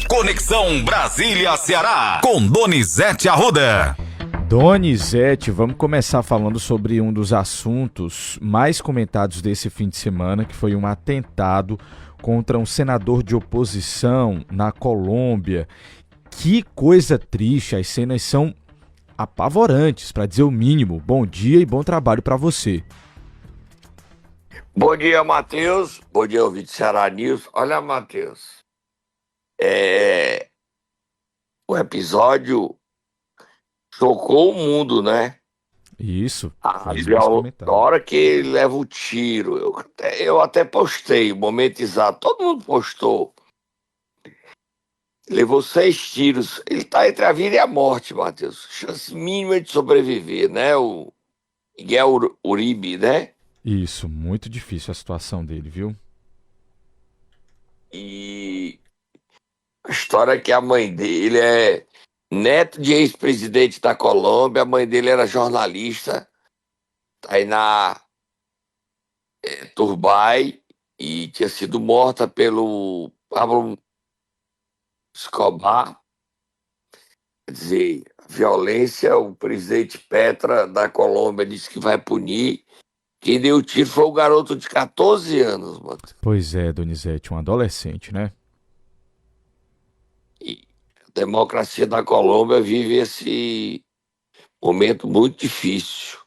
Conexão Brasília-Ceará, com Donizete Arruda. Donizete, vamos começar falando sobre um dos assuntos mais comentados desse fim de semana, que foi um atentado contra um senador de oposição na Colômbia. Que coisa triste, as cenas são apavorantes, para dizer o mínimo. Bom dia e bom trabalho para você. Bom dia, Matheus. Bom dia, ouvinte Ceará News. Olha, Matheus, o episódio chocou o mundo, né? Isso, fez Na mais comentário. hora que ele leva o tiro, eu até postei o momento exato, todo mundo postou. Levou 6 tiros. Ele tá entre a vida e a morte, Matheus. Chance mínima de sobreviver, né? O Miguel Uribe, né? Isso, muito difícil a situação dele, viu? E a história é que a mãe dele é neto de ex-presidente da Colômbia, a mãe dele era jornalista, Tainá Turbay, e tinha sido morta pelo Pablo Escobar. Quer dizer, a violência, o presidente Petra da Colômbia disse que vai punir. Quem deu o tiro foi o garoto de 14 anos, mano. Pois é, Donizete, um adolescente, né? E a democracia da Colômbia vive esse momento muito difícil.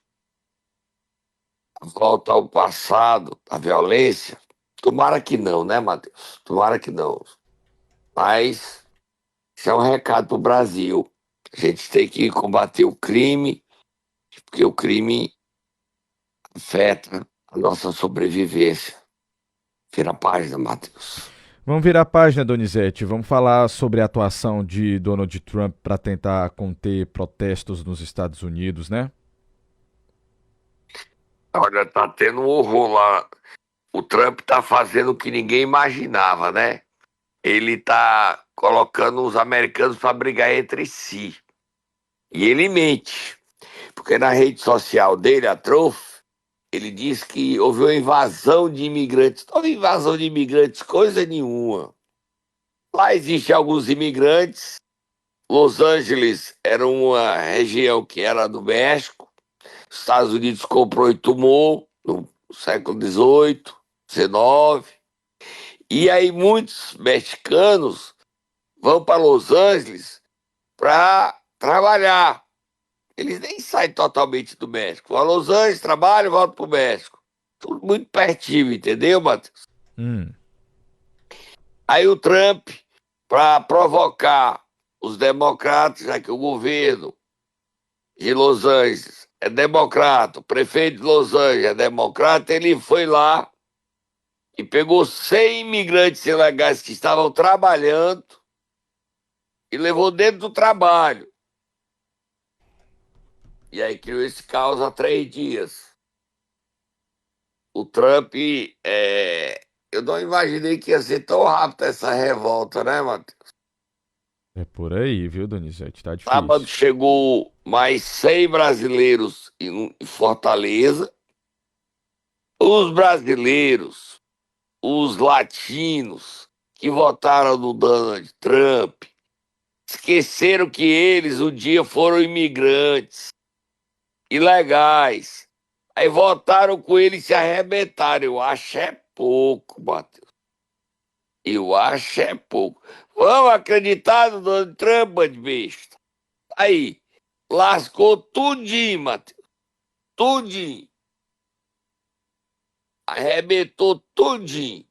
A volta ao passado, a violência, tomara que não, né, Matheus? Tomara que não. Mas isso é um recado pro Brasil. A gente tem que combater o crime, porque o crime afeta a nossa sobrevivência. Vira a página, Matheus. Vamos virar a página, Donizete. Vamos falar sobre a atuação de Donald Trump para tentar conter protestos nos Estados Unidos, né? Olha, tá tendo um horror lá. O Trump tá fazendo o que ninguém imaginava, né? Ele tá colocando os americanos para brigar entre si. E ele mente. Porque na rede social dele, a Truth, ele diz que houve uma invasão de imigrantes. Não houve invasão de imigrantes, coisa nenhuma. Lá existem alguns imigrantes. Los Angeles era uma região que era do México. Os Estados Unidos comprou e tomou no século XVIII, XIX. E aí muitos mexicanos vão para Los Angeles para trabalhar. Eles nem saem totalmente do México. Vão a Los Angeles, trabalham e voltam para o México. Tudo muito pertinho, entendeu, Matheus? Aí o Trump, para provocar os democratas, já que o governo de Los Angeles é democrata, o prefeito de Los Angeles é democrata, ele foi lá e pegou 100 imigrantes ilegais que estavam trabalhando e levou dentro do trabalho. E aí criou esse caos há 3 dias. O Trump, eu não imaginei que ia ser tão rápido essa revolta, né, Matheus? É por aí, viu, Donizete? Tá Sábado difícil. chegou mais 100 brasileiros em Fortaleza. Os brasileiros, os latinos que votaram no Donald Trump, esqueceram que eles um dia foram imigrantes ilegais. Aí votaram com ele e se arrebentaram. Eu acho é pouco, Matheus. Eu acho é pouco. Vamos acreditar no Donald Trump, bando de besta. Aí, lascou tudinho, Matheus. Tudinho. Arrebentou tudinho.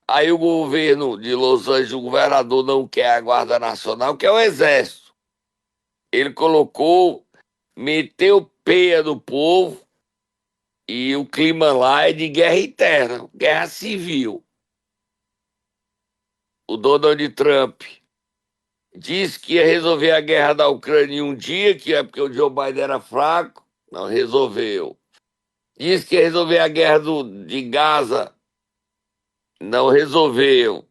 Aí o governo de Los Angeles, o governador não quer a Guarda Nacional, quer o Exército. Ele colocou, meteu peia no povo e o clima lá é de guerra interna, guerra civil. O Donald Trump disse que ia resolver a guerra da Ucrânia em um dia, que é porque o Joe Biden era fraco, não resolveu. Disse que ia resolver a guerra de Gaza, não resolveu.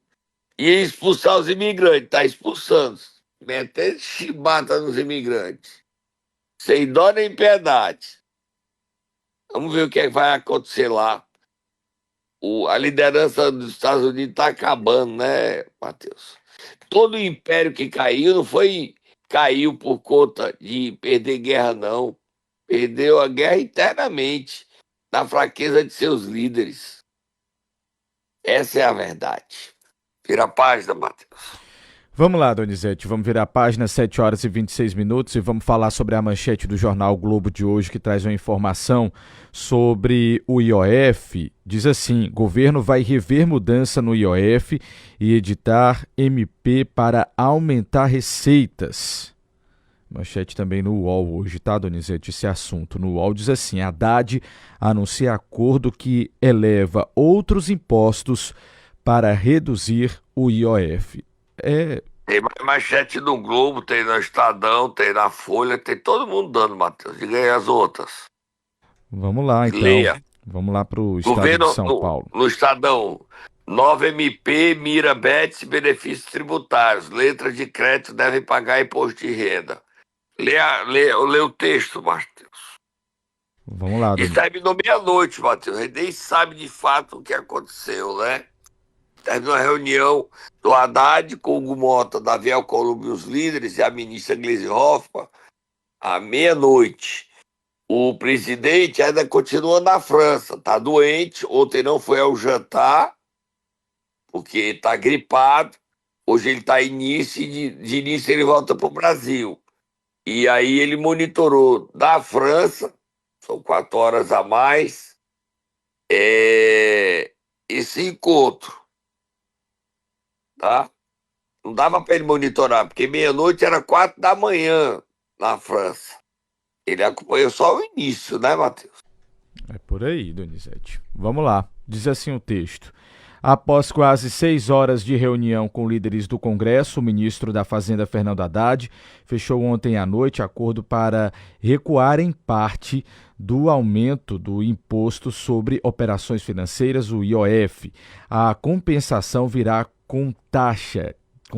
Ia expulsar os imigrantes, tá expulsando. Metendo chibata nos imigrantes. Sem dó nem piedade. Vamos ver o que é que vai acontecer lá. A liderança dos Estados Unidos tá acabando, né, Matheus? Todo o império que caiu não foi caiu por conta de perder guerra, não. Perdeu a guerra internamente, na fraqueza de seus líderes. Essa é a verdade. Vira a página, Matheus. Vamos lá, Donizete, vamos virar a página, 7 horas e 26 minutos, e vamos falar sobre a manchete do jornal o Globo de hoje, que traz uma informação sobre o IOF. Diz assim: governo vai rever mudança no IOF e editar MP para aumentar receitas. Manchete também no UOL hoje, tá, Donizete? Esse assunto no UOL diz assim: Haddad anuncia acordo que eleva outros impostos para reduzir o IOF. Tem manchete no Globo, tem no Estadão, tem na Folha, tem todo mundo dando, Matheus. Diga aí as outras. Vamos lá, então. Leia. Vamos lá para o estado Governo de São Paulo. no Estadão. Nova MP mira bets e benefícios tributários. Letras de crédito devem pagar imposto de renda. Lê o texto, Matheus. Vamos lá, Isso Donizete. terminou meia-noite, Matheus. A gente nem sabe de fato o que aconteceu, né? Terminou a reunião do Haddad com o Hugo Mota, Davi Alcolumbre, os líderes, e a ministra Gleisi Hoffmann, à meia-noite. O presidente ainda continua na França, está doente. Ontem não foi ao jantar, porque está gripado. Hoje ele está início e de início ele volta para o Brasil. E aí ele monitorou da França, são 4 horas a mais, esse encontro. Tá? Não dava para ele monitorar, porque meia-noite era 4 da manhã na França. Ele acompanhou só o início, né, Matheus? É por aí, Donizete. Vamos lá. Diz assim o texto: após quase 6 horas de reunião com líderes do Congresso, o ministro da Fazenda, Fernando Haddad, fechou ontem à noite acordo para recuar em parte do aumento do imposto sobre operações financeiras, o IOF. A compensação virá com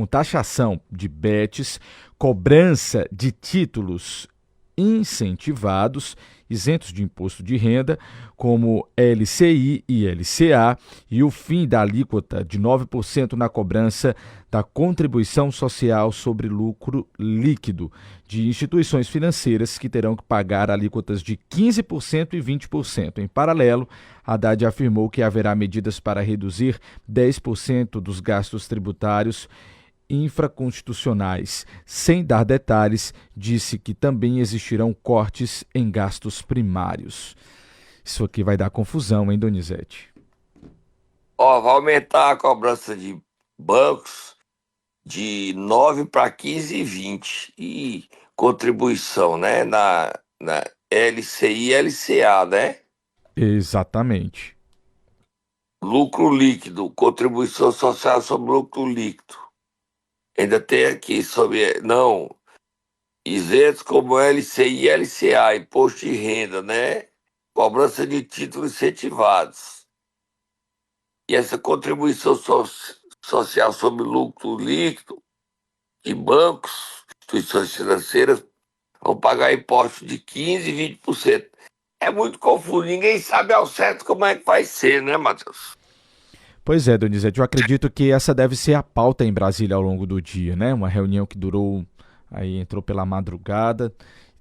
taxação de bets, cobrança de títulos incentivados, isentos de imposto de renda, como LCI e LCA, e o fim da alíquota de 9% na cobrança da contribuição social sobre lucro líquido de instituições financeiras, que terão que pagar alíquotas de 15% e 20%. Em paralelo, Haddad afirmou que haverá medidas para reduzir 10% dos gastos tributários infraconstitucionais. Sem dar detalhes, disse que também existirão cortes em gastos primários. Isso aqui vai dar confusão, hein, Donizete? Vai aumentar a cobrança de bancos de 9 para 15 e 20. E contribuição, né? Na LCI e LCA, né? Exatamente. Lucro líquido, contribuição social sobre lucro líquido. Ainda tem aqui sobre, isentos como LCI e LCA, imposto de renda, né? Cobrança de títulos incentivados. E essa contribuição social sobre lucro líquido de bancos, instituições financeiras, vão pagar impostos de 15% e 20%. É muito confuso, ninguém sabe ao certo como é que vai ser, né, Matheus? Pois é, Donizete, eu acredito que essa deve ser a pauta em Brasília ao longo do dia, né? Uma reunião que entrou pela madrugada.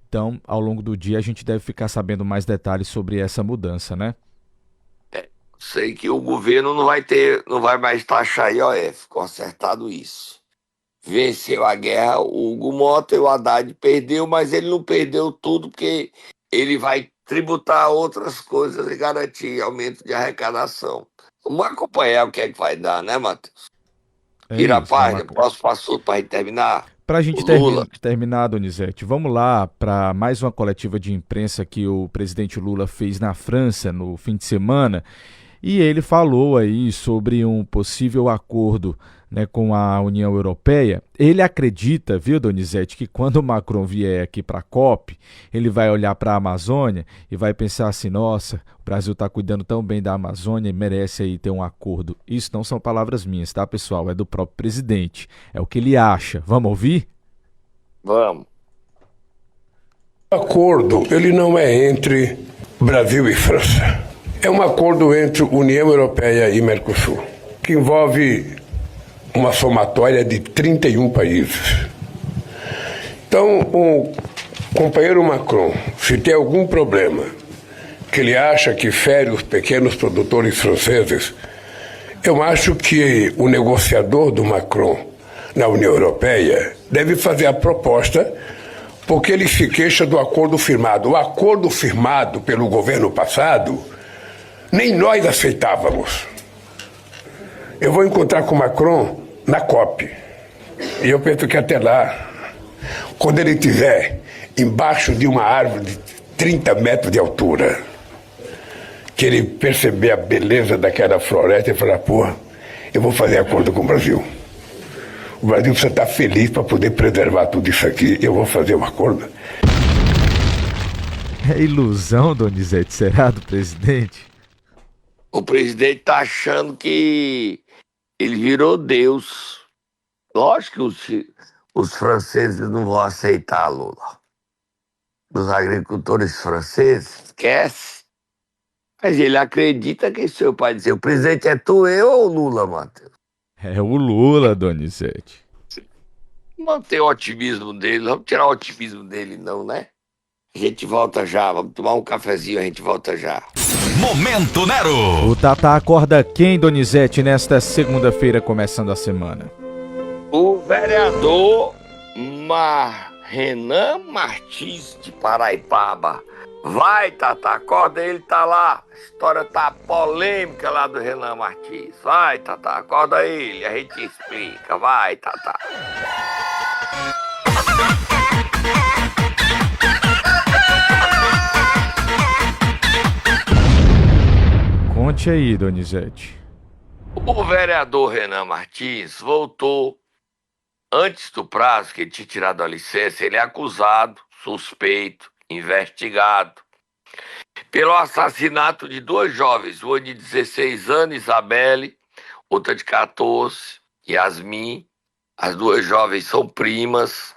Então, ao longo do dia, a gente deve ficar sabendo mais detalhes sobre essa mudança, né? Sei que o governo não vai mais taxar IOF, consertado isso. Venceu a guerra, o Hugo Mota e o Haddad perdeu, mas ele não perdeu tudo, porque ele vai tributar outras coisas e garantir aumento de arrecadação. Vamos acompanhar o que é que vai dar, né, Matheus? Vira a página, próximo assunto para a gente terminar. Para a gente terminar, Donizete, vamos lá para mais uma coletiva de imprensa que o presidente Lula fez na França no fim de semana. E ele falou aí sobre um possível acordo, né, com a União Europeia. Ele acredita, viu, Donizete, que quando o Macron vier aqui para a COP, ele vai olhar para a Amazônia e vai pensar assim: nossa, o Brasil está cuidando tão bem da Amazônia e merece aí ter um acordo. Isso não são palavras minhas, tá, pessoal? É do próprio presidente. É o que ele acha. Vamos ouvir? Vamos. O acordo, ele não é entre Brasil e França. É um acordo entre União Europeia e Mercosul, que envolve uma somatória de 31 países. Então, o companheiro Macron, se tem algum problema que ele acha que fere os pequenos produtores franceses, eu acho que o negociador do Macron na União Europeia deve fazer a proposta, porque ele se queixa do acordo firmado. O acordo firmado pelo governo passado, nem nós aceitávamos. Eu vou encontrar com o Macron na COP. E eu penso que até lá, quando ele estiver embaixo de uma árvore de 30 metros de altura, que ele perceber a beleza daquela floresta e falar, pô, eu vou fazer acordo com o Brasil. O Brasil precisa estar feliz para poder preservar tudo isso aqui. Eu vou fazer um acordo. É ilusão, Donizete, será, do presidente? O presidente tá achando que ele virou Deus. Lógico que os franceses não vão aceitar Lula. Os agricultores franceses, esquece. Mas ele acredita que seu pai dizer, o presidente é tu, eu ou Lula, Matheus? É o Lula, Donizete. Manter o otimismo dele, vamos tirar o otimismo dele não, né? A gente volta já, vamos tomar um cafezinho, a gente volta já. Momento Nero. O Tatá acorda quem, Donizete, nesta segunda-feira, começando a semana? O vereador Renan Martins de Paraipaba. Vai, Tatá, acorda, ele tá lá. A história tá polêmica lá do Renan Martins. Vai, Tatá, acorda ele, a gente explica. Vai, Tatá. Conte aí, Donizete. O vereador Renan Martins voltou antes do prazo que ele tinha tirado a licença. Ele é acusado, suspeito, investigado pelo assassinato de duas jovens, uma de 16 anos, Isabelle, outra de 14, Yasmin. As duas jovens são primas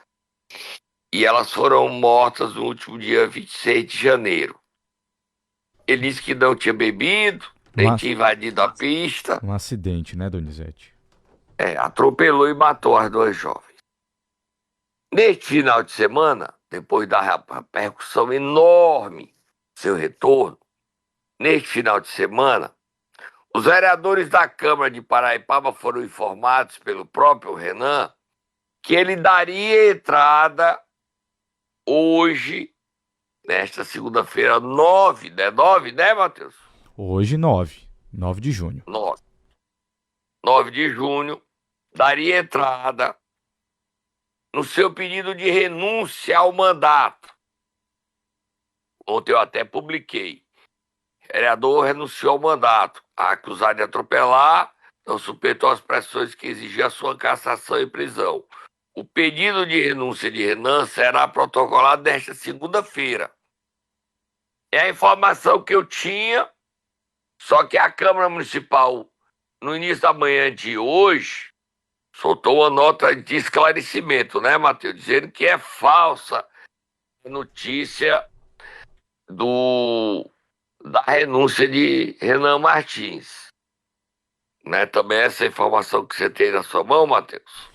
e elas foram mortas no último dia 26 de janeiro. Ele disse que não tinha bebido, nem tinha invadido a pista. Um acidente, né, Donizete? Atropelou e matou as duas jovens. Neste final de semana, depois da repercussão enorme do seu retorno, neste final de semana, os vereadores da Câmara de Paraipaba foram informados pelo próprio Renan que ele daria entrada hoje, nesta segunda-feira, 9, né, Matheus? Hoje, 9 de junho. 9 de junho, daria entrada no seu pedido de renúncia ao mandato. Ontem eu até publiquei. O vereador renunciou ao mandato, acusado de atropelar, não suportou as pressões que exigiam a sua cassação e prisão. O pedido de renúncia de Renan será protocolado nesta segunda-feira. É a informação que eu tinha, só que a Câmara Municipal, no início da manhã de hoje, soltou uma nota de esclarecimento, né, Matheus? Dizendo que é falsa a notícia da renúncia de Renan Martins. Né? Também essa informação que você tem na sua mão, Matheus?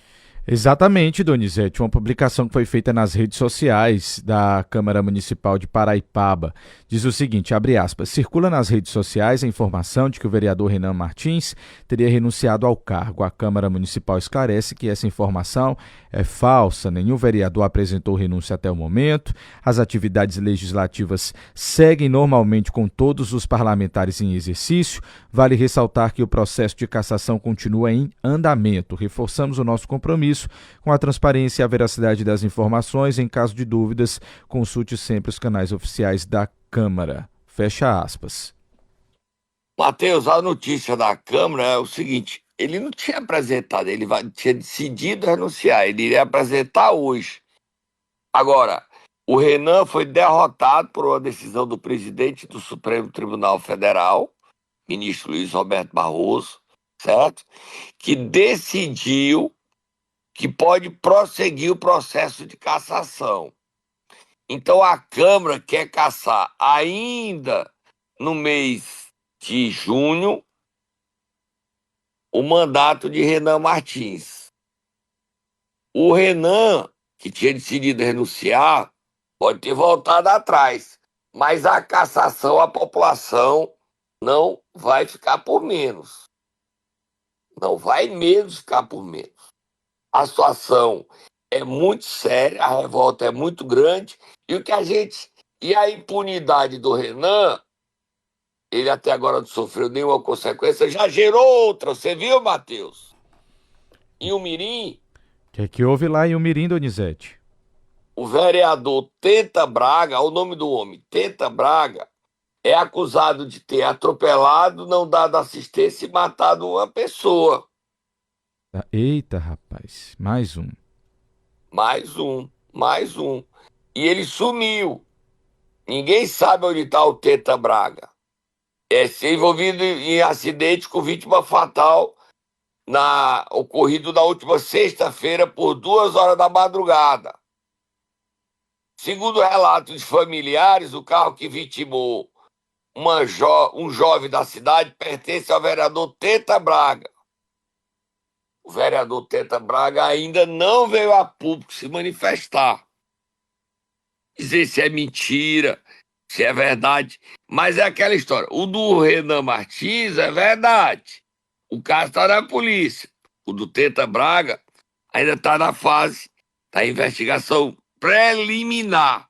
Exatamente, Donizete, uma publicação que foi feita nas redes sociais da Câmara Municipal de Paraipaba. Diz o seguinte, abre aspas, circula nas redes sociais a informação de que o vereador Renan Martins teria renunciado ao cargo. A Câmara Municipal esclarece que essa informação é falsa, nenhum vereador apresentou renúncia até o momento, as atividades legislativas seguem normalmente com todos os parlamentares em exercício, vale ressaltar que o processo de cassação continua em andamento. Reforçamos o nosso compromisso com a transparência e a veracidade das informações. Em caso de dúvidas, consulte sempre os canais oficiais da Câmara. Fecha aspas. Matheus, a notícia da Câmara é o seguinte, ele não tinha apresentado, ele tinha decidido renunciar, ele iria apresentar hoje. Agora, o Renan foi derrotado por uma decisão do presidente do Supremo Tribunal Federal, ministro Luiz Roberto Barroso, certo? Que decidiu que pode prosseguir o processo de cassação. Então a Câmara quer cassar ainda no mês de junho o mandato de Renan Martins. O Renan, que tinha decidido renunciar, pode ter voltado atrás, mas a cassação, a população não vai ficar por menos. Não vai mesmo ficar por menos. A situação é muito séria, a revolta é muito grande, e a impunidade do Renan, ele até agora não sofreu nenhuma consequência, já gerou outra. Você viu, Matheus? Em Umirim, O que é que houve lá em Umirim, Donizete? o vereador Tenta Braga, o nome do homem, Tenta Braga, é acusado de ter atropelado, não dado assistência e matado uma pessoa. Eita, rapaz, mais um. Mais um. E ele sumiu. Ninguém sabe onde está o Tenta Braga. É ser envolvido em acidente com vítima fatal ocorrido na última sexta-feira por 2 horas da madrugada. Segundo relatos de familiares, o carro que vitimou um jovem da cidade pertence ao vereador Tenta Braga. O vereador Tenta Braga ainda não veio a público se manifestar, dizer se é mentira, se é verdade, mas é aquela história. O do Renan Martins é verdade. O caso está na polícia. O do Tenta Braga ainda está na fase da investigação preliminar.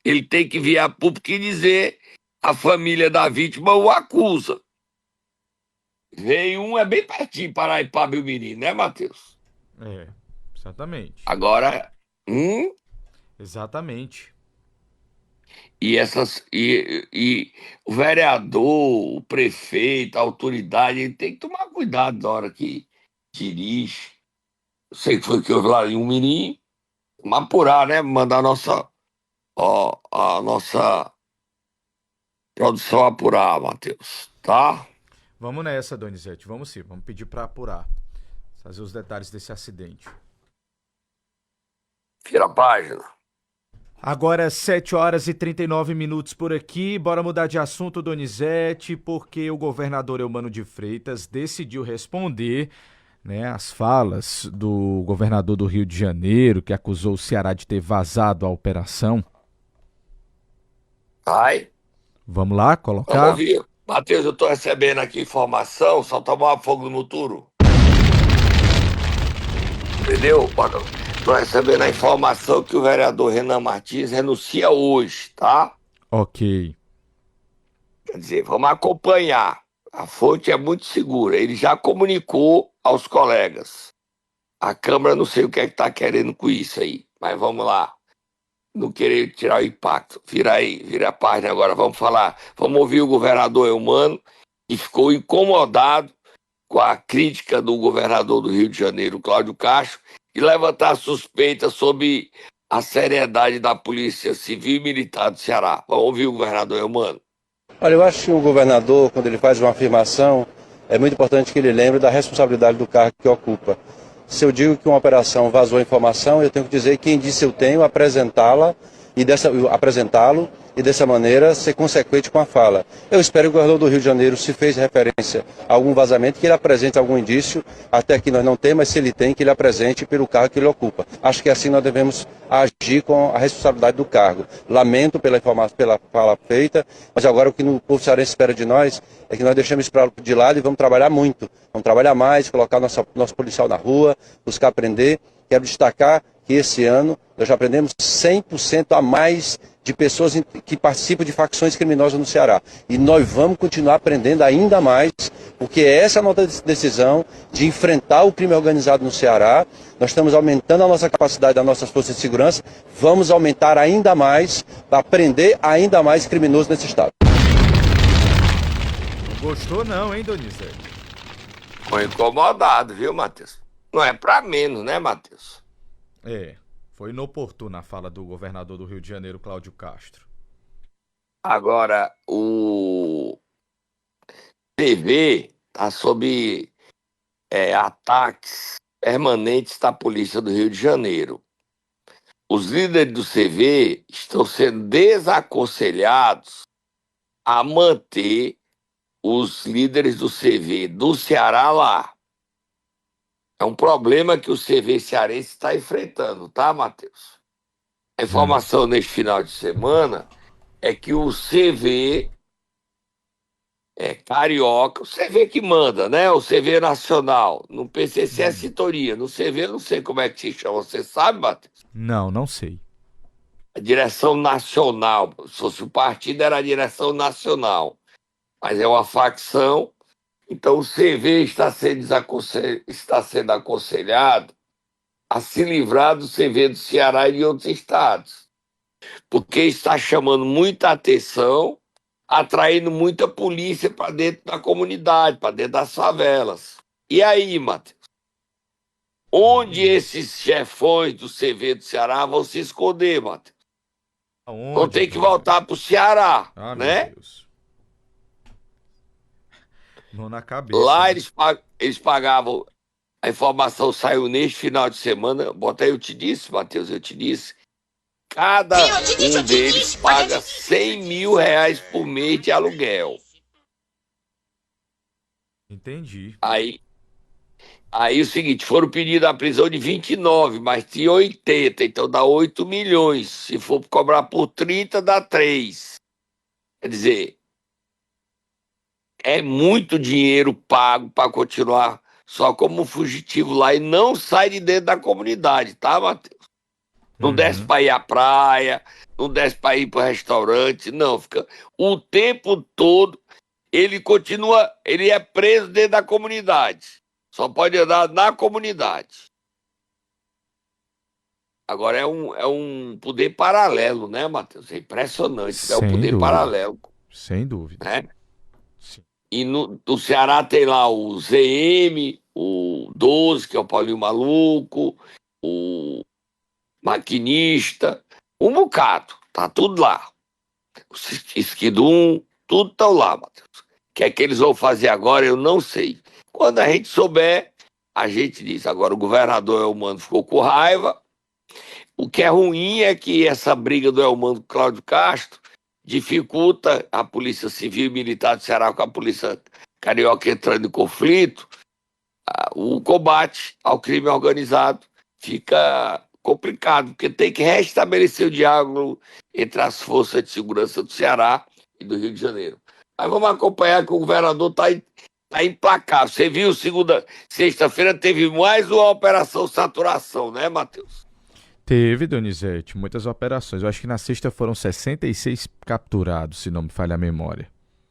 Ele tem que vir a público e dizer, a família da vítima o acusa. Veio é bem pertinho, Paraipaba e o Mirim, né, Matheus? É, exatamente. Agora, Exatamente. e o vereador, o prefeito, a autoridade, ele tem que tomar cuidado na hora que dirige. Eu sei que foi que houve lá em um Mirim, mas apurar, né? Mandar a nossa produção apurar, Matheus, tá? Vamos nessa, Donizete, vamos sim, vamos pedir para apurar, fazer os detalhes desse acidente. Vira a página. Agora 7 horas e 39 minutos por aqui, bora mudar de assunto, Donizete, porque o governador Eumano de Freitas decidiu responder, né, as falas do governador do Rio de Janeiro, que acusou o Ceará de ter vazado a operação. Vai. Vamos lá, Vamos colocar? ouvir. Matheus, eu tô recebendo aqui informação, só tomar fogo no muturo. Entendeu? Tô recebendo a informação que o vereador Renan Martins renuncia hoje, tá? Ok. Quer dizer, vamos acompanhar. A fonte é muito segura. Ele já comunicou aos colegas. A Câmara não sei o que é que tá querendo com isso aí, mas vamos lá. Não querer tirar o impacto. Vira a página agora, vamos falar. Vamos ouvir o governador Eumano, que ficou incomodado com a crítica do governador do Rio de Janeiro, Cláudio Castro, e levantar suspeitas sobre a seriedade da Polícia Civil e Militar do Ceará. Vamos ouvir o governador Eumano. Olha, eu acho que o governador, quando ele faz uma afirmação, é muito importante que ele lembre da responsabilidade do cargo que ocupa. Se eu digo que uma operação vazou informação, eu tenho que dizer quem disse eu tenho, apresentá-lo e dessa maneira ser consequente com a fala. Eu espero que o governador do Rio de Janeiro, se fez referência a algum vazamento, que ele apresente algum indício, até aqui nós não temos, mas se ele tem, que ele apresente pelo cargo que ele ocupa. Acho que assim nós devemos agir com a responsabilidade do cargo. Lamento pela fala feita, mas agora o que o povo cearense espera de nós é que nós deixemos isso de lado e vamos trabalhar muito. Vamos trabalhar mais, colocar nosso policial na rua, buscar aprender. Quero destacar que esse ano nós já aprendemos 100% a mais de pessoas que participam de facções criminosas no Ceará. E nós vamos continuar aprendendo ainda mais, porque essa é a nossa decisão de enfrentar o crime organizado no Ceará. Nós estamos aumentando a nossa capacidade das nossas forças de segurança, vamos aumentar ainda mais para prender ainda mais criminosos nesse estado. Não gostou não, hein, Donizete? Foi incomodado, viu, Matheus? Não é pra menos, né, Matheus? É, foi inoportuna a fala do governador do Rio de Janeiro, Cláudio Castro. Agora, o TV está sob ataques permanentes da Polícia do Rio de Janeiro. Os líderes do CV estão sendo desaconselhados a manter os líderes do CV do Ceará lá. É um problema que o CV cearense está enfrentando, tá, Matheus? A informação neste final de semana é que o CV carioca, o CV que manda, né? O CV nacional. No PCC é sintonia. No CV eu não sei como é que se chama. Você sabe, Matheus? Não, não sei. A direção nacional. Se fosse o partido, era a direção nacional. Mas é uma facção. Então o CV está sendo aconselhado a se livrar do CV do Ceará e de outros estados. Porque está chamando muita atenção, atraindo muita polícia para dentro da comunidade, para dentro das favelas. E aí, Matheus? Onde esses chefões do CV do Ceará vão se esconder, Matheus? Vão ter que voltar para o Ceará, né? Meu Deus. Mão na cabeça. Lá né? eles pagavam. A informação saiu neste final de semana. Bota aí, eu te disse, Matheus, eu te disse. Cada um deles paga R$100 mil por mês de aluguel. Entendi. Aí o seguinte, foram pedidos a prisão de 29, mas tinha 80, então dá 8 milhões. Se for cobrar por 30, dá 3. Quer dizer, é muito dinheiro pago para continuar só como fugitivo lá e não sai de dentro da comunidade, tá, Matheus? Não desce para ir à praia, não desce para ir para o restaurante, não. Fica o tempo todo, ele é preso dentro da comunidade. Só pode andar na comunidade. Agora é um poder paralelo, né, Matheus? É impressionante, é um poder paralelo. Sem dúvida. Né? Sim. E no Ceará tem lá o ZM, o 12, que é o Paulinho Maluco, o Maquinista, um bocado, tá tudo lá. O Esquidum, tudo tá lá, Matheus. O que é que eles vão fazer agora, eu não sei. Quando a gente souber, a gente diz. Agora o governador Elmano ficou com raiva. O que é ruim é que essa briga do Elmano com Cláudio Castro dificulta a Polícia Civil e Militar do Ceará com a Polícia Carioca entrando em conflito. O combate ao crime organizado fica complicado, porque tem que restabelecer o diálogo entre as forças de segurança do Ceará e do Rio de Janeiro. Mas vamos acompanhar que o governador está implacável. Você viu, sexta-feira teve mais uma operação saturação, né, Matheus? Teve, Donizete, muitas operações. Eu acho que na sexta foram 66 capturados, se não me falha a memória.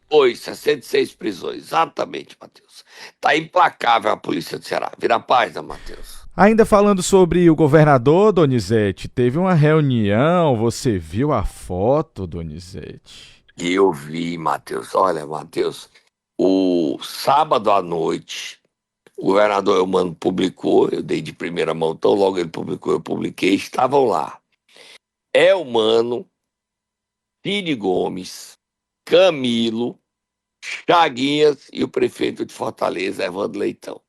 Foi, 66 prisões, exatamente, Matheus. Está implacável a polícia do Ceará. Vira a página, Matheus. Ainda falando sobre o governador, Donizete, teve uma reunião, você viu a foto, Donizete? Eu vi, Matheus. Olha, Matheus, o sábado à noite, o governador Elmano publicou, eu dei de primeira mão, tão logo ele publicou, eu publiquei, estavam lá. Elmano, Cid Gomes, Camilo, Chaguinhas e o prefeito de Fortaleza, Evandro Leitão.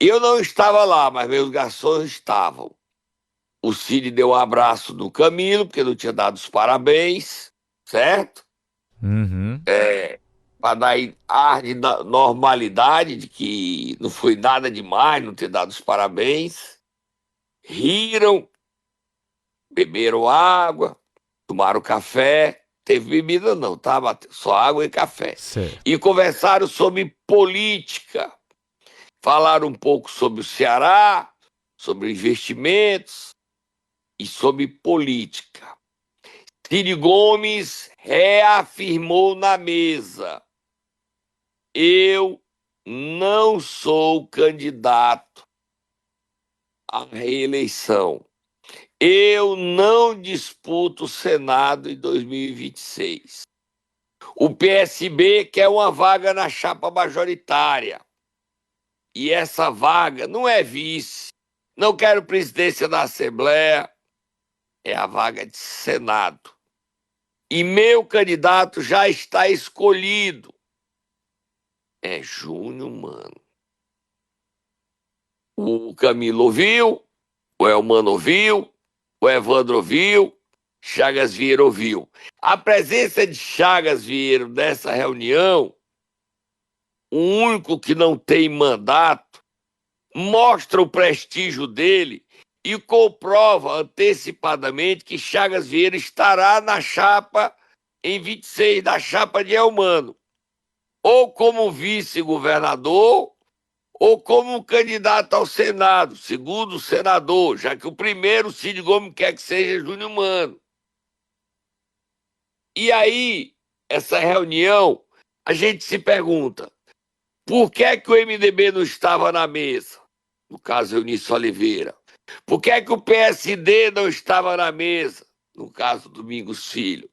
Eu não estava lá, mas meus garçons estavam. O Cid deu um abraço no Camilo, porque não tinha dado os parabéns, certo? Uhum. Para dar ar de normalidade, de que não foi nada demais não ter dado os parabéns. Riram, beberam água, tomaram café. Teve bebida não, tá, Matheus? Só água e café. Certo. E conversaram sobre política. Falaram um pouco sobre o Ceará, sobre investimentos e sobre política. Cid Gomes reafirmou na mesa: eu não sou candidato à reeleição. Eu não disputo o Senado em 2026. O PSB quer uma vaga na chapa majoritária. E essa vaga não é vice. Não quero presidência da Assembleia. É a vaga de Senado. E meu candidato já está escolhido. É Júnior Mano. O Camilo ouviu, o Elmano ouviu, o Evandro ouviu, Chagas Vieira ouviu. A presença de Chagas Vieira nessa reunião, o único que não tem mandato, mostra o prestígio dele e comprova antecipadamente que Chagas Vieira estará na chapa em 26, da chapa de Elmano, ou como vice-governador, ou como candidato ao Senado, segundo o senador, já que o primeiro, Cid Gomes, quer que seja Júnior Mano. E aí, essa reunião, a gente se pergunta, por que é que o MDB não estava na mesa? No caso, Eunício Oliveira. Por que é que o PSD não estava na mesa? No caso, Domingos Filho.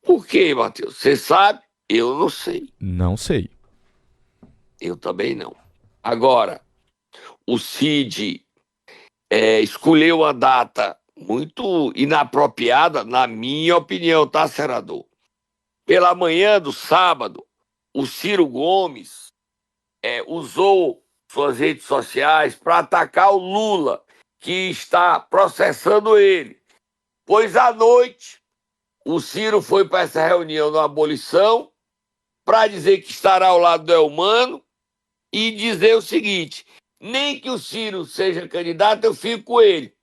Por quê, Matheus? Você sabe? Eu não sei. Não sei. Eu também não. Agora, o Cid escolheu uma data muito inapropriada, na minha opinião, tá, senador? Pela manhã do sábado, o Ciro Gomes usou suas redes sociais para atacar o Lula, que está processando ele. Pois à noite, o Ciro foi para essa reunião da abolição para dizer que estará ao lado do Elmano e dizer o seguinte: nem que o Ciro seja candidato, eu fico com ele.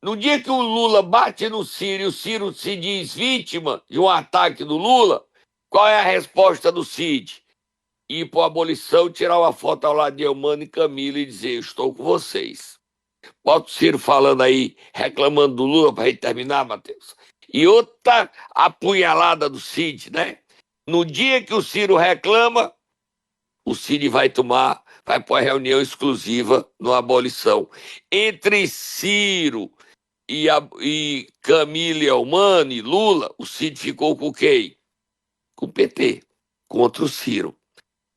No dia que o Lula bate no Ciro e o Ciro se diz vítima de um ataque do Lula, qual é a resposta do Cid? Ir para a abolição, tirar uma foto ao lado de Elmano e Camilo e dizer: eu estou com vocês. Bota o Ciro falando aí, reclamando do Lula para a gente terminar, Matheus. E outra apunhalada do Cid, né? No dia que o Ciro reclama, o Cid vai pôr a reunião exclusiva no abolição. Entre Ciro e Camilo, Elmano e Lula, o Cid ficou com quem? Com o PT, contra o Ciro.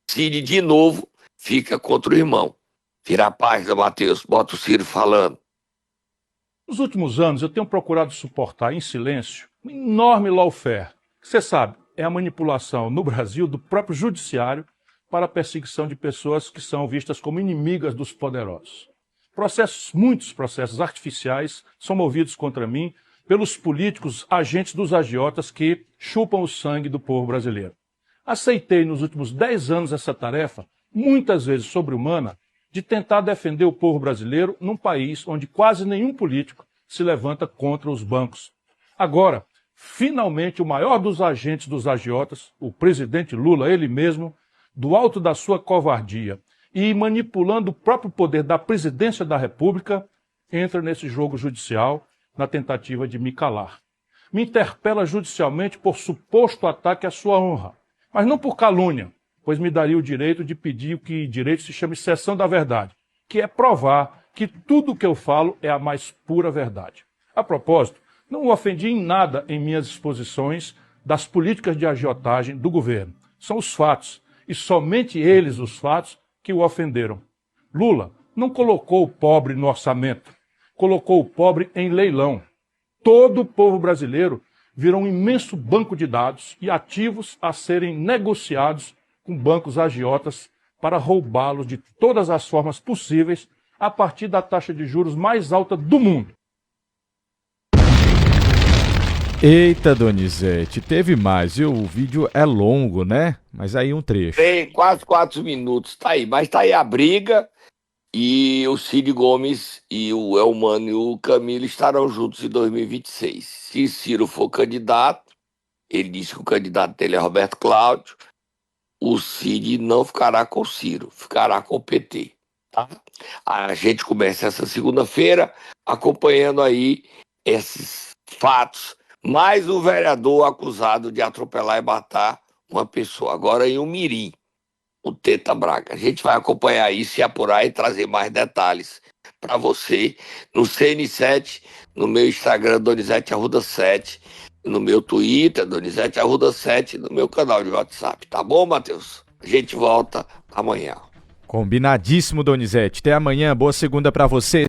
Cid, de novo, fica contra o irmão. Vira a página, Matheus, bota o Ciro falando. Nos últimos anos, eu tenho procurado suportar em silêncio um enorme lawfare, que você sabe, é a manipulação no Brasil do próprio judiciário para a perseguição de pessoas que são vistas como inimigas dos poderosos. Muitos processos artificiais são movidos contra mim pelos políticos agentes dos agiotas que chupam o sangue do povo brasileiro. Aceitei nos últimos 10 anos essa tarefa, muitas vezes sobre-humana, de tentar defender o povo brasileiro num país onde quase nenhum político se levanta contra os bancos. Agora, finalmente, o maior dos agentes dos agiotas, o presidente Lula, ele mesmo, do alto da sua covardia e manipulando o próprio poder da presidência da República, entra nesse jogo judicial na tentativa de me calar. Me interpela judicialmente por suposto ataque à sua honra, mas não por calúnia, pois me daria o direito de pedir o que direito se chama exceção da verdade, que é provar que tudo o que eu falo é a mais pura verdade. A propósito, não o ofendi em nada em minhas exposições das políticas de agiotagem do governo. São os fatos, e somente eles, os fatos, que o ofenderam. Lula não colocou o pobre no orçamento, colocou o pobre em leilão. Todo o povo brasileiro virou um imenso banco de dados e ativos a serem negociados com bancos agiotas para roubá-los de todas as formas possíveis a partir da taxa de juros mais alta do mundo. Eita, Donizete, teve mais, viu? O vídeo é longo, né? Mas aí um trecho. Tem quase 4 minutos, tá aí. Mas tá aí a briga e o Cid Gomes e o Elmano e o Camilo estarão juntos em 2026. Se Ciro for candidato, ele disse que o candidato dele é Roberto Cláudio, o Cid não ficará com o Ciro, ficará com o PT. Tá? A gente começa essa segunda-feira acompanhando aí esses fatos, mais o vereador acusado de atropelar e matar uma pessoa, agora em Mirim, o Teta Braga. A gente vai acompanhar isso e apurar e trazer mais detalhes para você no CN7, no meu Instagram, Donizete Arruda 7, no meu Twitter, Donizete Arruda 7, no meu canal de WhatsApp. Tá bom, Matheus? A gente volta amanhã. Combinadíssimo, Donizete. Até amanhã. Boa segunda para você.